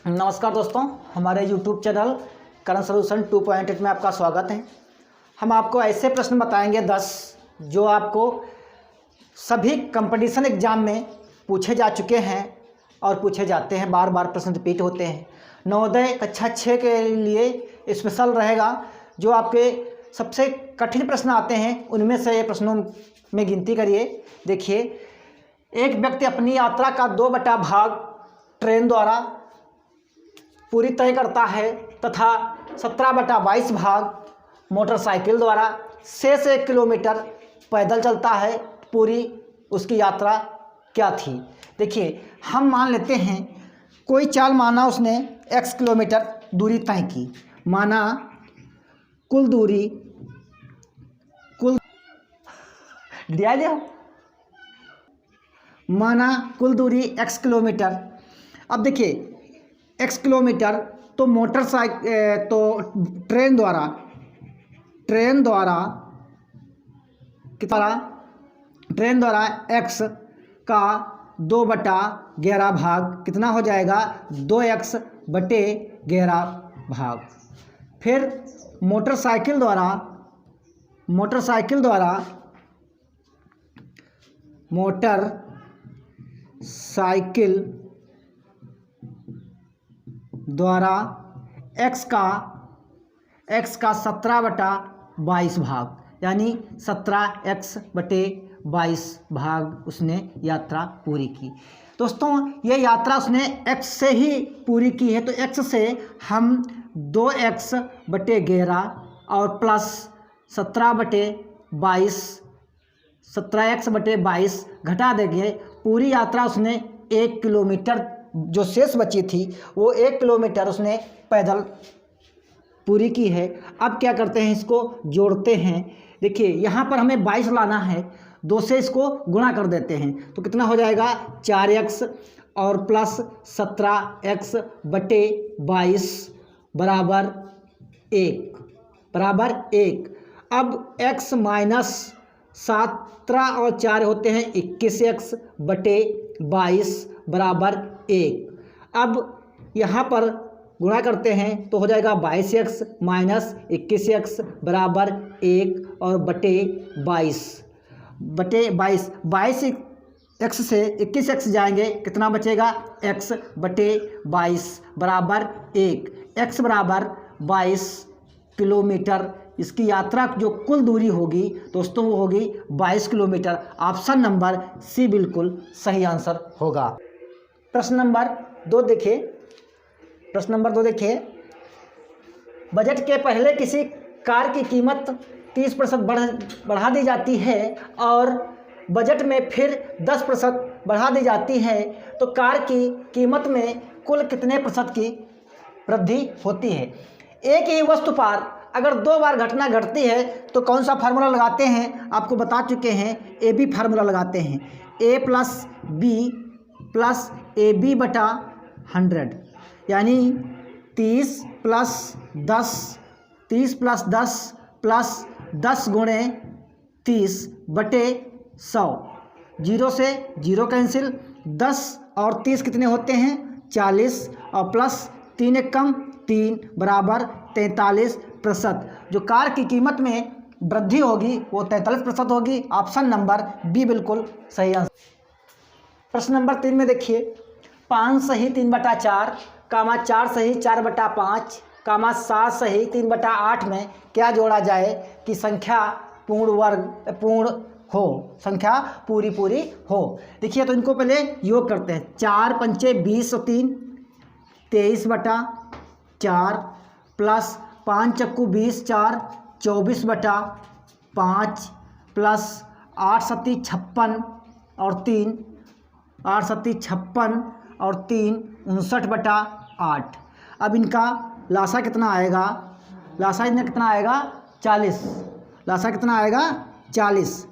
नमस्कार दोस्तों, हमारे YouTube चैनल करंट सॉल्यूशन 2.8 में आपका स्वागत है। हम आपको ऐसे प्रश्न बताएंगे 10 जो आपको सभी कंपटीशन एग्जाम में पूछे जा चुके हैं और पूछे जाते हैं, बार बार प्रश्न रिपीट होते हैं। नवोदय कक्षा 6 के लिए स्पेशल रहेगा। जो आपके सबसे कठिन प्रश्न आते हैं उनमें से ये प्रश्नों में गिनती करिए। देखिए, एक व्यक्ति अपनी यात्रा का 2 भाग ट्रेन द्वारा पूरी तय करता है तथा 17/22 भाग मोटरसाइकिल द्वारा, शेष 1 किलोमीटर पैदल चलता है। पूरी उसकी यात्रा क्या थी? देखिए, हम मान लेते हैं कोई चाल माना उसने x किलोमीटर दूरी तय की। माना कुल दूरी माना कुल दूरी x किलोमीटर। अब देखिए, x किलोमीटर तो ट्रेन द्वारा x का 2/11 भाग कितना हो जाएगा? 2x/11 भाग। फिर मोटरसाइकिल द्वारा x का 17/22 भाग, यानी 17x/22 भाग उसने यात्रा पूरी की। दोस्तों, ये यात्रा उसने x से ही पूरी की है, तो x से हम 2x/11 और प्लस 17x/22 घटा देंगे। पूरी यात्रा उसने 1 किलोमीटर, जो शेष बची थी वो 1 किलोमीटर उसने पैदल पूरी की है। अब क्या करते हैं, इसको जोड़ते हैं। देखिए, यहाँ पर हमें 22 लाना है, 2 से इसको गुणा कर देते हैं तो कितना हो जाएगा? 4x और प्लस 17x/22 बराबर 1। अब x माइनस 17 और 4 होते हैं 21x/22 बराबर 1। अब यहाँ पर गुणा करते हैं तो हो जाएगा 22x माइनस 21x बराबर 1 और बटे 22x से 21x जाएंगे, कितना बचेगा? x/22 बराबर 1। x बराबर 22 किलोमीटर। इसकी यात्रा जो कुल दूरी होगी दोस्तों वो होगी 22 किलोमीटर। ऑप्शन नंबर सी बिल्कुल सही आंसर होगा। प्रश्न नंबर 2 देखिए। बजट के पहले किसी कार की कीमत 30% बढ़ा दी जाती है और बजट में फिर 10% बढ़ा दी जाती है, तो कार की कीमत में कुल कितने प्रतिशत की वृद्धि होती है? एक ही वस्तु पर अगर 2 बार घटना घटती है तो कौन सा फार्मूला लगाते हैं? आपको बता चुके हैं, AB फार्मूला लगाते हैं। A + B + AB/100, यानी 30 + 10 प्लस 10 गुणे 30/100। 0 से 0 कैंसिल। 10 और 30 कितने होते हैं? 40 और प्लस 3 एक कम 3 बराबर 43%। जो कार की कीमत में वृद्धि होगी वो 43% होगी। ऑप्शन नंबर बी बिल्कुल सही आंसर। प्रश्न नंबर 3 में देखिए, 5 सही 3/4, 4 सही 4/5, 7 सही 3/8 में क्या जोड़ा जाए कि संख्या संख्या पूरी हो? देखिए, तो इनको पहले योग करते हैं। 4 पंचे 20 और 3 23/4 प्लस 5 चक्कू 20 4 24/5 प्लस 8 सत्ती 56 और 3 59/8। अब इनका लासा कितना आएगा? लासा इनका कितना आएगा? 40। लासा कितना आएगा? 40।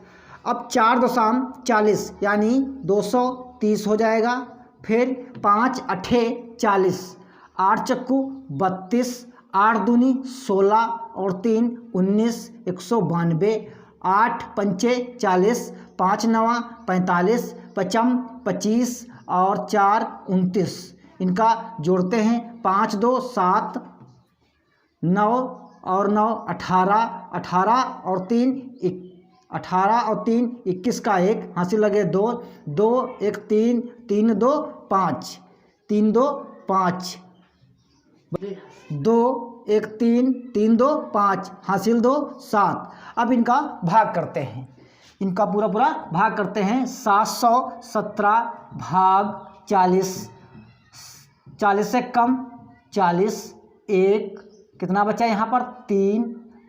अब 4 दशम 40 यानी 230 हो जाएगा। फिर 5 8 40, 8 चक्कू 32, 8 दूनी 16 और 3 19, 192। 8 पंचे 40, 5 9 45, 55 25 और 4 29। इनका जोड़ते हैं, 5 2 7, 9 और 9 18, 18 और 3 18 और 3 21 का 1 हासिल लगे 2 2 1 3 3 2 5 3 2 5 2 1 3 3 2 5 हासिल 2 7। अब इनका भाग करते हैं, इनका पूरा भाग करते हैं। 717 भाग 40, 40 से कम 40, 1 कितना बचा यहाँ पर 3,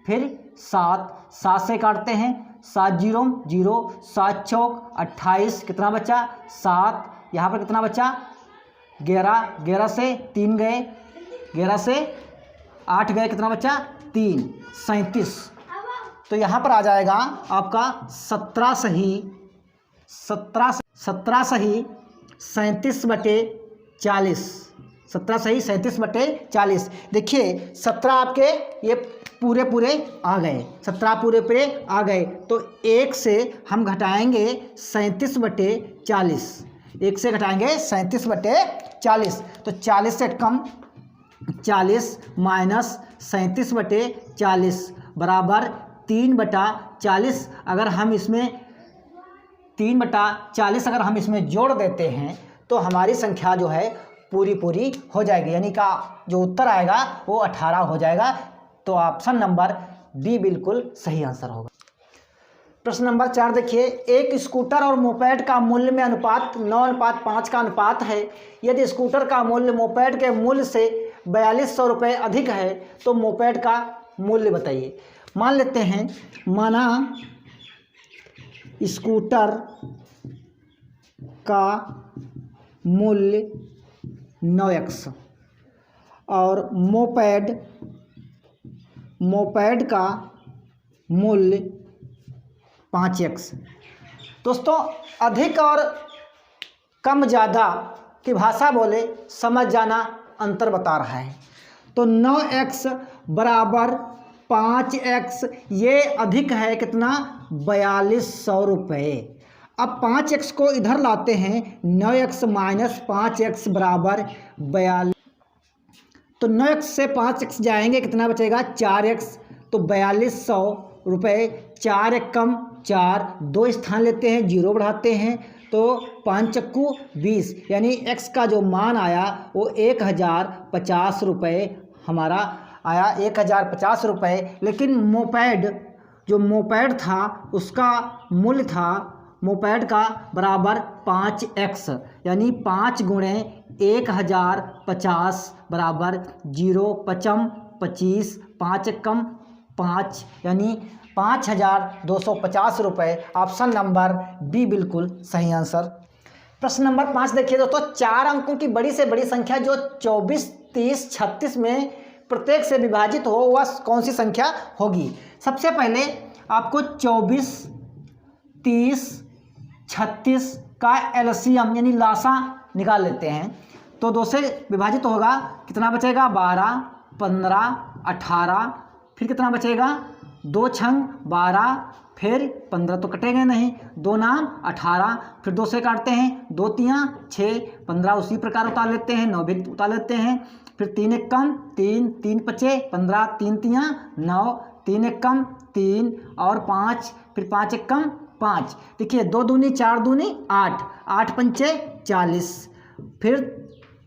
फिर 7, 7 से काटते हैं, 7 0 0, 7 चौक 28 कितना बचा 7, यहाँ पर कितना बचा 11, 11 से 3 गए, 11 से 8 गए, कितना बचा 3, 37। तो यहाँ पर आ जाएगा आपका 17 सही 37/40, 17 सही 37/40। देखिए 17 आपके ये पूरे आ गए, 17 पूरे आ गए, तो 1 से हम घटाएंगे 37/40, 1 से घटाएंगे 37/40, तो 40 से कम 40 माइनस 37/40 बराबर 3/40। अगर हम इसमें 3/40 अगर हम इसमें जोड़ देते हैं तो हमारी संख्या जो है पूरी हो जाएगी, यानी का जो उत्तर आएगा वो 18 हो जाएगा। तो ऑप्शन नंबर बी बिल्कुल सही आंसर होगा। प्रश्न नंबर 4 देखिए, एक स्कूटर और मोपेड का मूल्य में अनुपात 9:5 का अनुपात है। यदि स्कूटर का मूल्य मोपेड के मूल्य से 4200 रुपये अधिक है तो मोपेड का मूल्य बताइए। मान लेते हैं, माना स्कूटर का मूल्य 9x और मोपेड का मूल्य 5x। दोस्तों अधिक और कम ज़्यादा की भाषा बोले समझ जाना अंतर बता रहा है। तो 9x बराबर 5x, ये अधिक है कितना 4200 रुपये। अब 5x को इधर लाते हैं, 9x माइनस 5x बराबर 42। तो 9x से 5x जाएंगे, कितना बचेगा 4x, तो 4200 रुपये। 4 एक कम 4, 2 स्थान लेते हैं, 0 बढ़ाते हैं, तो 5 चक्कू 20, यानी x का जो मान आया वो 1050 रुपये हमारा आया, 1050 रुपये। लेकिन मोपेड था उसका मूल्य था मोपेड का बराबर 5x, यानी 5 गुणे 1050 बराबर 0 5 25, 5 कम 5, यानी 5250 रुपये। ऑप्शन नंबर बी बिल्कुल सही आंसर। प्रश्न नंबर 5 देखिए दोस्तों, 4 अंकों की बड़ी से बड़ी संख्या जो 24, 30, 36 में प्रत्येक से विभाजित हो वह कौन सी संख्या होगी। सबसे पहले आपको 24, 30, 36 का एलसीएम यानी लासा निकाल लेते हैं। तो 2 से विभाजित होगा, कितना बचेगा 12, 15, 18, फिर कितना बचेगा 2 छंग 12, फिर 15 तो कटेंगे नहीं, 2 नाम 18, फिर 2 से काटते हैं, 2 तियाँ 6, 15 उसी प्रकार उतार लेते हैं, 9 भी उतार लेते हैं, फिर 3 एक कम 3, 3 पचे 15, 3 तियाँ 9, 3 एक कम 3 और 5, फिर 5 एक कम 5। देखिए 2 दूनी 4 दूनी 8, 8 पंचे 40, फिर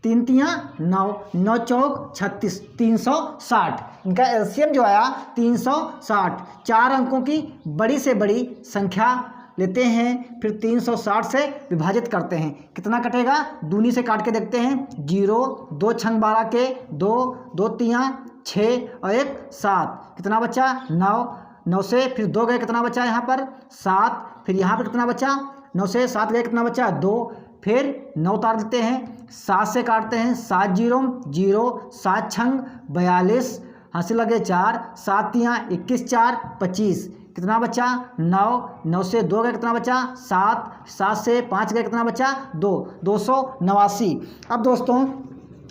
3 तियाँ 9, 9 चौक 36, 360। इनका एलसीएम जो आया 360। 4 अंकों की बड़ी से बड़ी संख्या लेते हैं, फिर 360 से विभाजित करते हैं, कितना कटेगा दूनी से काट के देखते हैं, 0, 2 छंग 12 के 2, 2 तियाँ 6 और 1 7, कितना बचा 9, 9 से फिर 2 गए, कितना बचा यहाँ पर 7, फिर यहाँ पर कितना बचा 9 से 7 गए, कितना बचा 2, फिर 9 उतार देते हैं, 7 से काटते हैं, 7 0 0, 7 छंग 42, हासिल लगे 4, 7 तियाँ 21 4 25, कितना बचा 9, 9 से 2 गए, कितना बचा 7, 7 से 5 गए, कितना बचा 2, 289। अब दोस्तों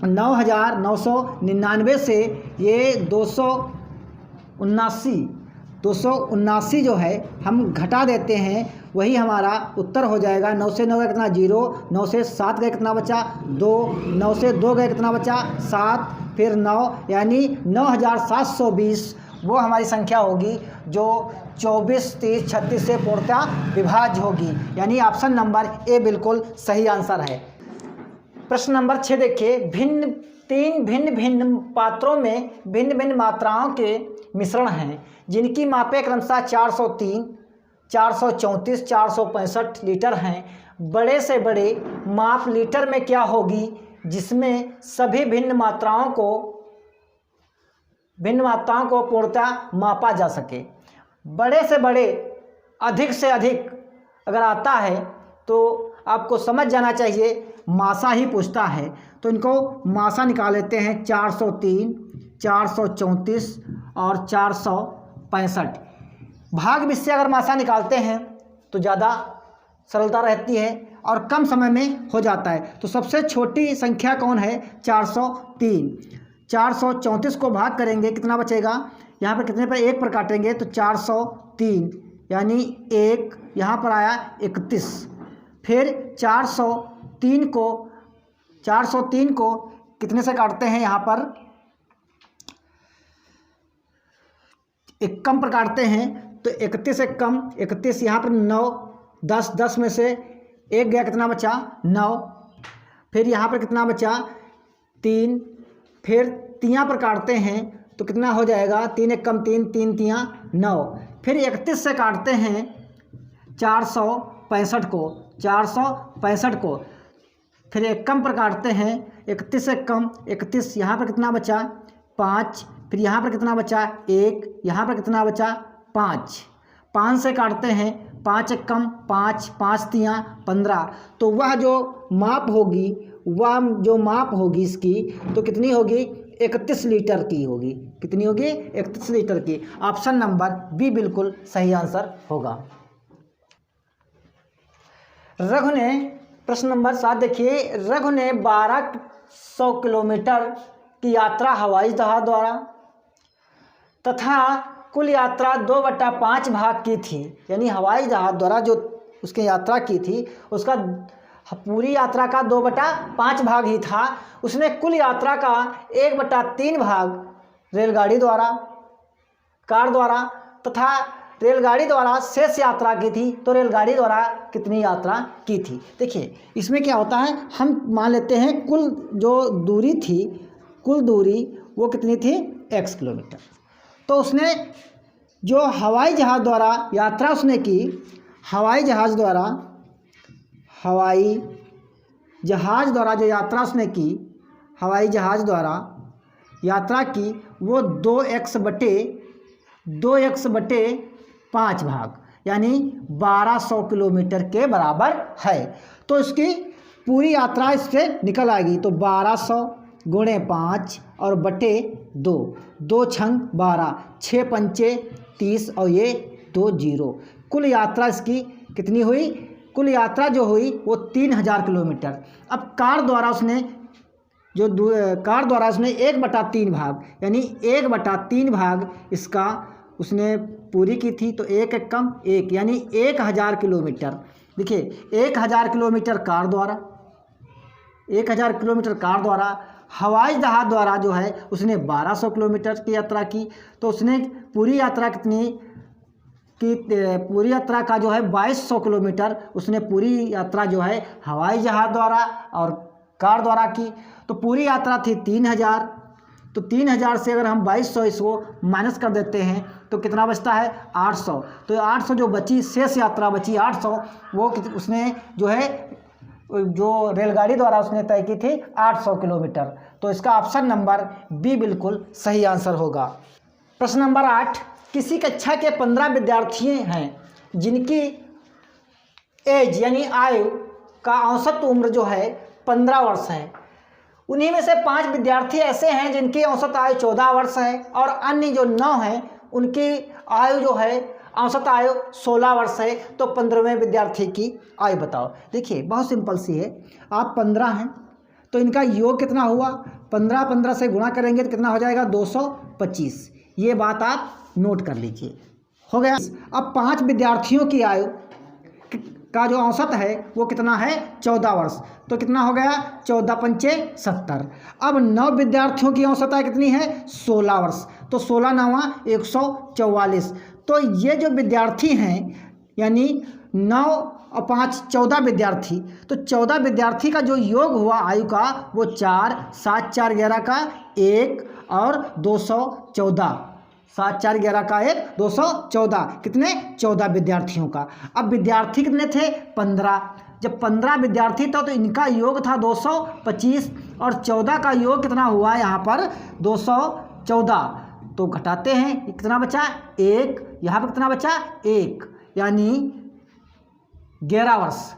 9999 से ये 279, 279 जो है हम घटा देते हैं, वही हमारा उत्तर हो जाएगा। 9 से 9 गए कितना 0, 9 से 7 गए कितना बचा 2, 9 से 2 गए कितना बचा 7, फिर 9, यानी 9720 वो हमारी संख्या होगी जो 24, 30, 36 से पूर्णतः विभाज्य होगी, यानी ऑप्शन नंबर ए बिल्कुल सही आंसर है। प्रश्न नंबर 6 देखिए, तीन भिन्न भिन्न पात्रों में भिन्न भिन्न मात्राओं के मिश्रण हैं जिनकी मापें क्रमशः 403, 434, 465 लीटर हैं। बड़े से बड़े माप लीटर में क्या होगी जिसमें सभी भिन्न मात्राओं को पूर्णतः मापा जा सके। बड़े से बड़े, अधिक से अधिक अगर आता है तो आपको समझ जाना चाहिए मासा ही पूछता है, तो इनको मासा निकाल लेते हैं। 403, 434 और 465। भाग में से अगर मासा निकालते हैं तो ज़्यादा सरलता रहती है और कम समय में हो जाता है। तो सबसे छोटी संख्या कौन है 403। 434 को भाग करेंगे कितना बचेगा, यहाँ पर कितने पर 1 पर काटेंगे तो 403, यानी 1 यहाँ पर आया 31। फिर 403 को कितने से काटते हैं, यहाँ पर 1 कम पर काटते हैं तो 31 से कम 31, यहाँ पर 9, 10 में से 1 गया कितना बचा 9, फिर यहाँ पर कितना बचा 3, फिर 3 पर काटते हैं तो कितना हो जाएगा 3 1 कम 3, 3 3 9, फिर 31 से काटते हैं 465 को, फिर 1 कम पर काटते हैं 31 से कम 31, यहाँ पर कितना बचा 5, फिर यहाँ पर कितना बचा 1, यहाँ पर कितना बचा 5, 5 से काटते हैं 5 1 कम 5, 5 3 15। तो वह जो माप होगी इसकी तो कितनी होगी 31 लीटर की होगी। कितनी होगी 31 लीटर की। ऑप्शन नंबर बी बिल्कुल सही आंसर होगा। रघु ने, प्रश्न नंबर 7 देखिए, रघु ने 1200 किलोमीटर की यात्रा हवाई जहाज द्वारा तथा कुल यात्रा 2/5 भाग की थी। यानी हवाई जहाज द्वारा जो उसकी यात्रा की थी उसका पूरी यात्रा का 2/5 भाग ही था। उसने कुल यात्रा का 1/3 भाग रेलगाड़ी द्वारा, कार द्वारा तथा रेलगाड़ी द्वारा शेष यात्रा की थी। तो रेलगाड़ी द्वारा कितनी यात्रा की थी। देखिए इसमें क्या होता है, हम मान लेते हैं कुल जो दूरी थी, कुल दूरी वो कितनी थी x किलोमीटर। तो उसने जो हवाई जहाज़ द्वारा यात्रा उसने की, हवाई जहाज़ द्वारा जो यात्रा उसने की, हवाई जहाज़ द्वारा यात्रा की वो 2x/5 भाग, यानी 1200 किलोमीटर के बराबर है। तो इसकी पूरी यात्रा इससे निकल आएगी। तो 1200 गुणे 5 और बटे 2, 2 छंग 12, 6 पंचे 30 और ये 2 0। कुल यात्रा इसकी कितनी हुई, कुल यात्रा जो हुई वो 3000 किलोमीटर। अब कार द्वारा उसने 1/3 भाग, यानी 1/3 भाग इसका उसने पूरी की थी। तो 1 1 कम 1, यानी 1000 किलोमीटर। देखिए 1000 किलोमीटर कार द्वारा, 1000 किलोमीटर कार द्वारा। हवाई जहाज़ द्वारा जो है उसने 1200 किलोमीटर की यात्रा की। तो उसने पूरी यात्रा कितनी की, पूरी यात्रा का जो है 2200 किलोमीटर उसने पूरी यात्रा जो है हवाई जहाज़ द्वारा और कार द्वारा की। तो पूरी यात्रा थी 3000। तो 3000 से अगर हम 2200 इसको माइनस कर देते हैं तो कितना बचता है 800। तो 800 जो बची, शेष यात्रा बची 800, वो उसने जो है जो रेलगाड़ी द्वारा उसने तय की थी 800 किलोमीटर। तो इसका ऑप्शन नंबर बी बिल्कुल सही आंसर होगा। प्रश्न नंबर 8, किसी कक्षा के 15 विद्यार्थी हैं जिनकी एज यानी आयु का औसत उम्र जो है 15 वर्ष है। उन्हीं में से 5 विद्यार्थी ऐसे हैं जिनकी औसत आयु 14 वर्ष है और अन्य जो 9 हैं उनकी आयु जो है औसत आयु 16 वर्ष है। तो 15वें विद्यार्थी की आयु बताओ। देखिए बहुत सिंपल सी है, आप 15 हैं तो इनका योग कितना हुआ, 15 से गुणा करेंगे तो कितना हो जाएगा 225। ये बात आप नोट कर लीजिए। हो गया। अब 5 विद्यार्थियों की आयु का जो औसत है वो कितना है 14 वर्ष, तो कितना हो गया 14 पंचे 70। अब 9 विद्यार्थियों की औसत आयु कितनी है 16 वर्ष, तो 16 9 144। तो ये जो विद्यार्थी हैं यानी 9 और 5 14 विद्यार्थी, तो 14 विद्यार्थी का जो योग हुआ आयु का वो 4 7 4 11 का 1 और 214, 7 4 11 का 1 214, कितने 14 विद्यार्थियों का। अब विद्यार्थी कितने थे 15, जब 15 विद्यार्थी था तो इनका योग था 225 और 14 का योग कितना हुआ यहाँ पर 214, तो घटाते हैं कितना बचा 1, यहाँ पर कितना बचा 1, यानी 11 वर्ष।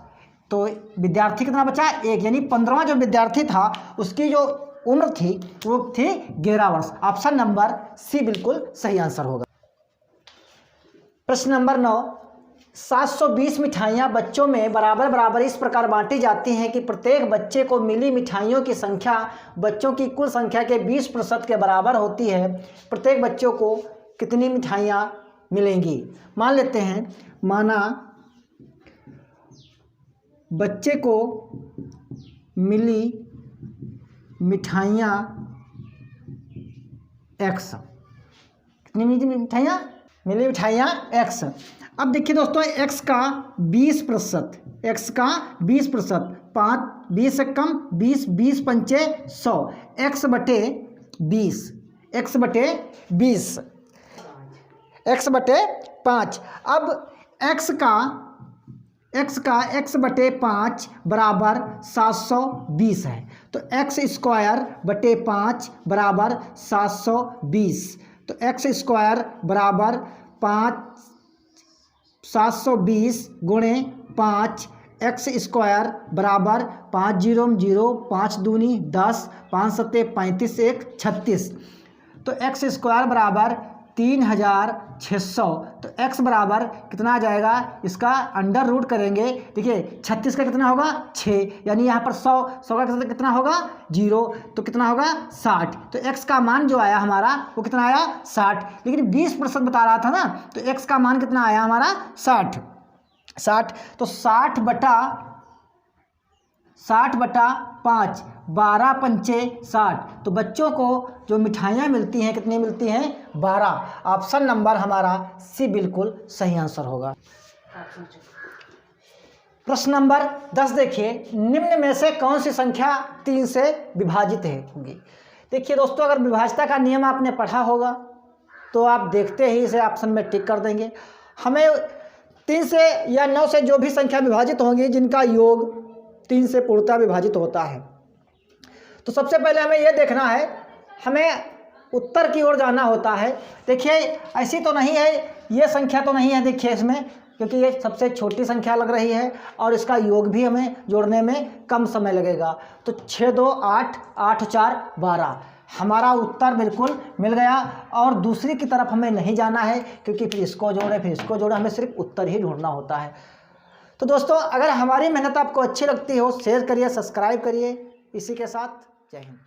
तो विद्यार्थी कितना बचा 1, यानी 15वां जो विद्यार्थी था उसकी जो उम्र थी वो थी 11 वर्ष। ऑप्शन नंबर सी बिल्कुल सही आंसर होगा। प्रश्न नंबर 9, 720 मिठाइयाँ बच्चों में बराबर बराबर इस प्रकार बांटी जाती हैं कि प्रत्येक बच्चे को मिली मिठाइयों की संख्या बच्चों की कुल संख्या के 20% के बराबर होती है। प्रत्येक बच्चों को कितनी मिठाइयाँ मिलेंगी। मान लेते हैं, माना बच्चे को मिली मिठाइयाँ x, कितनी मिठाइयाँ मिली मिठाइयाँ x। अब देखिए दोस्तों x का 20%, x का 20%, 5 20 से कम 20, 20 पंचे 100, x बटे 20, x बटे 20, x बटे 5। अब x बटे 5 बराबर 720 है, तो x स्क्वायर बटे 5 बराबर 720, तो x स्क्वायर बराबर 720 गुणे 5, x स्क्वायर बराबर 5 0 0, 5 दूनी 10, 5 सत्ते 35, 1 36, तो x स्क्वायर बराबर 3600। तो x बराबर कितना आ जाएगा, इसका अंडर रूट करेंगे, देखिए 36 का कितना होगा 6, यानी यहाँ पर 100 का कितना होगा 0, तो कितना होगा 60। तो x का मान जो आया हमारा वो कितना आया 60, लेकिन 20% बता रहा था ना, तो x का मान कितना आया हमारा 60। तो 60 बटा 5, 12 पंचे 60, तो बच्चों को जो मिठाइयाँ मिलती हैं कितनी मिलती हैं 12। ऑप्शन नंबर हमारा सी बिल्कुल सही आंसर होगा। प्रश्न नंबर 10 देखिए, निम्न में से कौन सी संख्या 3 से विभाजित है होगी। देखिए दोस्तों, अगर विभाज्यता का नियम आपने पढ़ा होगा तो आप देखते ही इसे ऑप्शन में टिक कर देंगे। हमें 3 से या 9 से जो भी संख्या विभाजित होंगी जिनका योग 3 से पूर्णतः विभाजित होता है, तो सबसे पहले हमें यह देखना है, हमें उत्तर की ओर जाना होता है। देखिए ऐसी तो नहीं है, ये संख्या तो नहीं है देखिए इसमें, क्योंकि ये सबसे छोटी संख्या लग रही है और इसका योग भी हमें जोड़ने में कम समय लगेगा। तो 6 2 8, 8 4 12, हमारा उत्तर बिल्कुल मिल गया। और दूसरी की तरफ हमें नहीं जाना है, क्योंकि फिर इसको जोड़े फिर इसको जोड़े, हमें सिर्फ उत्तर ही ढूंढना होता है। तो दोस्तों, अगर हमारी मेहनत आपको अच्छी लगती हो शेयर करिए, सब्सक्राइब करिए। इसी के साथ जय हिंद।